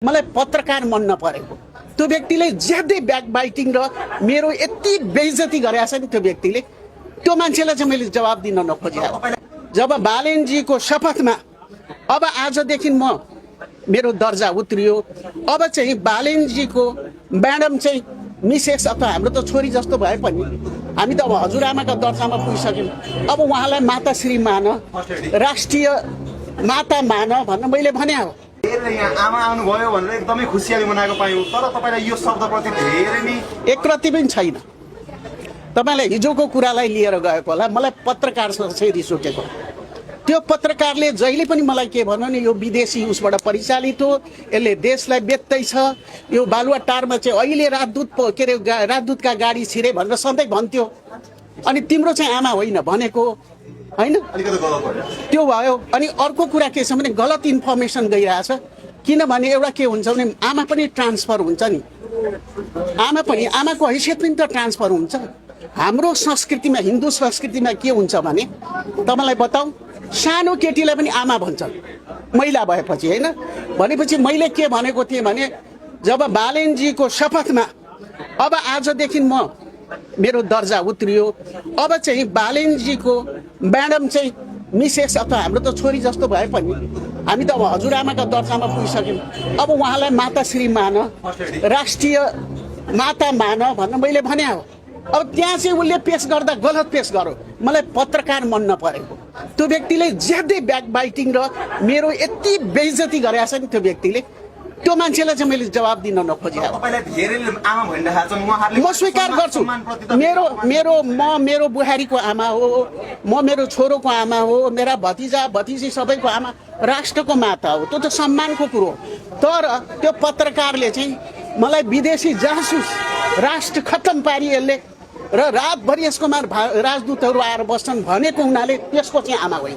मलाई पत्रकार मन नपरेको त्यो व्यक्तिले ज्यादै ब्याकबाइटिङ र मेरो यति बेइज्जती गरेछ नि त्यो व्यक्तिले त्यो मान्छेलाई चाहिँ मैले जवाब दिन नखोजिरहेको। जब बालेनजीको शपथमा अब आजदेखि मेरो दर्जा उत्रियो, अब चाहिँ बालेनजीको म्याडम चाहिँ मिसेस अथवा हाम्रो त छोरी जस्तो भए पनि हामी त अब हजुरआमाका दर्जामा पुगिसक्यौँ। अब उहाँलाई माताश्री मान, राष्ट्रिय माता मान भन्न मैले भने हो। यहाँ आमा आउनुभयो भनेर एकदमै खुसियाली मनाएको पायौँ, तर तपाईँलाई यो शब्दप्रति धेरै नै एकरति पनि छैन। तपाईँलाई हिजोको कुरालाई लिएर गएको होला, मलाई पत्रकारसँग चाहिँ रिस उठेको। त्यो पत्रकारले जहिले पनि मलाई के भन्यो नि, यो विदेशी उसबाट परिचालित हो, यसले देशलाई बेच्दैछ, यो बालुवाटारमा चाहिँ अहिले राजदूतका गाडी छिरे भनेर सधैँ भन्थ्यो। अनि तिम्रो चाहिँ आमा होइन भनेको होइन, त्यो भयो। अनि अर्को कुरा के छ भने गलत इन्फर्मेसन गइरहेछ। किनभने एउटा के हुन्छ भने आमा पनि ट्रान्सफर हुन्छ नि, आमाको हैसियत पनि त ट्रान्सफर हुन्छ। हाम्रो संस्कृतिमा, हिन्दू संस्कृतिमा के हुन्छ भने तपाईँलाई बताऊ, सानो केटीलाई पनि आमा भन्छन् महिला भएपछि, होइन भनेपछि मैले के भनेको थिएँ भने जब बालेनजीको शपथमा अब आजदेखि मेरो दर्जा उत्रियो, अब चाहिँ बालेनजीको म्याडम चाहिँ मिसेस अथवा हाम्रो त छोरी जस्तो भए पनि हामी त अब हजुरआमाका दर्जामा पुगिसक्यौँ। अब उहाँलाई माताश्री मान, राष्ट्रिय माता मान भन्न मैले भने हो। अब त्यहाँ चाहिँ उसले पेस गर्दा गलत पेस गर्यो, मलाई पत्रकार मन नपरेको। त्यो व्यक्तिले ज्यादै ब्याकबाइटिङ र मेरो यति बेइज्जती गरेछ नि त्यो व्यक्तिले, त्यो मान्छेलाई चाहिँ मैले जवाब दिन नखोजिरहेको। म स्वीकार गर्छु, मेरो बुहारीको आमा हो, म मेरो छोरोको आमा हो, मेरा भतिजा भतिजी सबैको आमा, राष्ट्रको माता हो, त्यो त सम्मानको कुरो। तर त्यो पत्रकारले चाहिँ मलाई विदेशी जासुस, राष्ट्र खत्तम पारी यसले र रातभरि यसकोमा राजदूतहरू आएर बस्छन् भनेको हुनाले त्यसको चाहिँ आमा होइन।